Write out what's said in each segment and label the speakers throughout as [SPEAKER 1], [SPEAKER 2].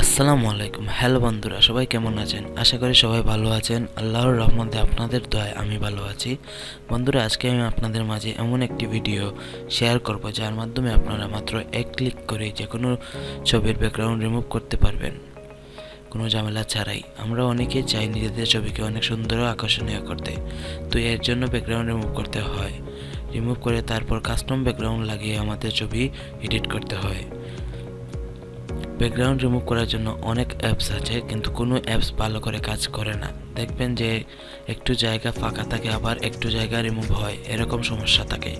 [SPEAKER 1] আসসালামু আলাইকুম। হ্যালো বন্ধুরা, সবাই কেমন আছেন? আশা করি সবাই ভালো আছেন। আল্লাহর রহমতে আপনাদের দয়ায় আমি ভালো আছি। বন্ধুরা, আজকে আমি আপনাদের মাঝে এমন একটি ভিডিও শেয়ার করব যার মাধ্যমে আপনারা মাত্র এক ক্লিক করে যে কোনো ছবির ব্যাকগ্রাউন্ড রিমুভ করতে পারবেন, কোনো ঝামেলা ছাড়াই। আমরা অনেকেই চাই নিজেদের ছবিকে অনেক সুন্দর ও আকর্ষণীয় করতে, তো এর জন্য ব্যাকগ্রাউন্ড রিমুভ করতে হয়। রিমুভ করে তারপর কাস্টম ব্যাকগ্রাউন্ড লাগিয়ে আমাদের ছবি এডিট করতে হয়। ব্যাকগ্রাউন্ড রিমুভ করার জন্য অনেক অ্যাপস আছে, কিন্তু কোনো অ্যাপস ভালো করে কাজ করে না। দেখবেন যে একটু জায়গা ফাঁকা থাকে, আবার একটু জায়গা রিমুভ হয়, এরকম সমস্যা থাকে।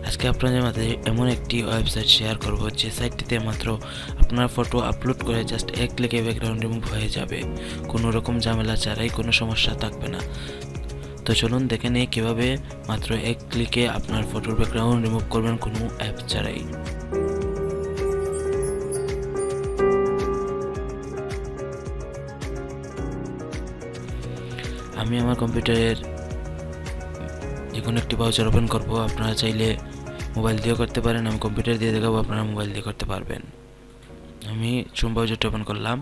[SPEAKER 1] আজকে আপনাদের মাঝে এমন একটি ওয়েবসাইট শেয়ার করব যে সাইটটিতে মাত্র আপনার ফটো আপলোড করে জাস্ট এক ক্লিকে ব্যাকগ্রাউন্ড রিমুভ হয়ে যাবে, কোনো রকম ঝামেলা ছাড়াই, কোনো সমস্যা থাকবে না। তো চলুন দেখে নিই কীভাবে মাত্র এক ক্লিকে আপনার ফটোর ব্যাকগ্রাউন্ড রিমুভ করবেন কোনো অ্যাপ ছাড়াই। আমি আমার কম্পিউটারের যে কোনো একটি ব্রাউজার ওপেন করব। আপনারা চাইলে মোবাইল দিয়েও করতে পারেন, আমি কম্পিউটার দিয়ে দেখাবো, আপনারা মোবাইল দিয়ে করতে পারবেন। আমি ক্রোম ব্রাউজারটা ওপেন করলাম,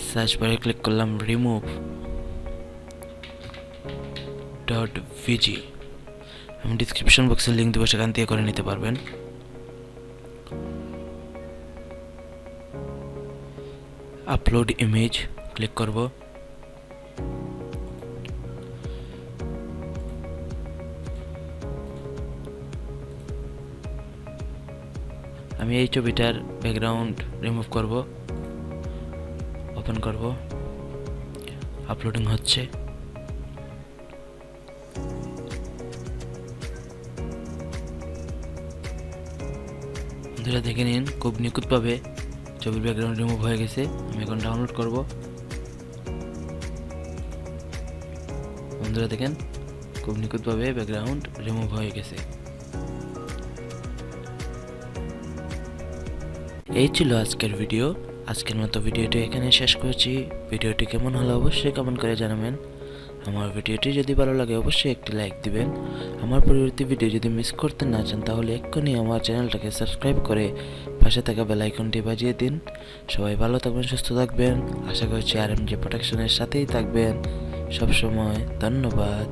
[SPEAKER 1] সার্চ বারে ক্লিক করলাম remove.vg। আমি ডিসক্রিপশন বক্সে লিঙ্ক দেবো, সেখান থেকে করে নিতে পারবেন। আপলোড ইমেজ ক্লিক করব। আমি এই ছবিটার ব্যাকগ্রাউন্ড রিমুভ করব, ওপেন করব, আপলোডিং হচ্ছে। বন্ধুরা দেখে নিন, খুব নিখুঁতভাবে ছবির ব্যাকগ্রাউন্ড রিমুভ হয়ে গেছে। আমি এখন ডাউনলোড করব। বন্ধুরা দেখেন, খুব নিখুঁতভাবে ব্যাকগ্রাউন্ড রিমুভ হয়ে গেছে। এই ছিল আজকের ভিডিও। আজকের মতো ভিডিওটি এখানে শেষ করছি। ভিডিওটি কেমন হলো অবশ্যই কমেন্ট করে জানাবেন। আমার ভিডিওটি যদি ভালো লাগে অবশ্যই একটি লাইক দিবেন। আমার পরবর্তী ভিডিও যদি মিস করতে না চান তাহলে এক্ষুনি আমার চ্যানেলটাকে সাবস্ক্রাইব করে পাশে থাকা বেল আইকনটি বাজিয়ে দিন। সবাই ভালো থাকবেন, সুস্থ থাকবেন। আশা করছি RMJ প্রোডাকশনের সাথেই থাকবেন সবসময়। ধন্যবাদ।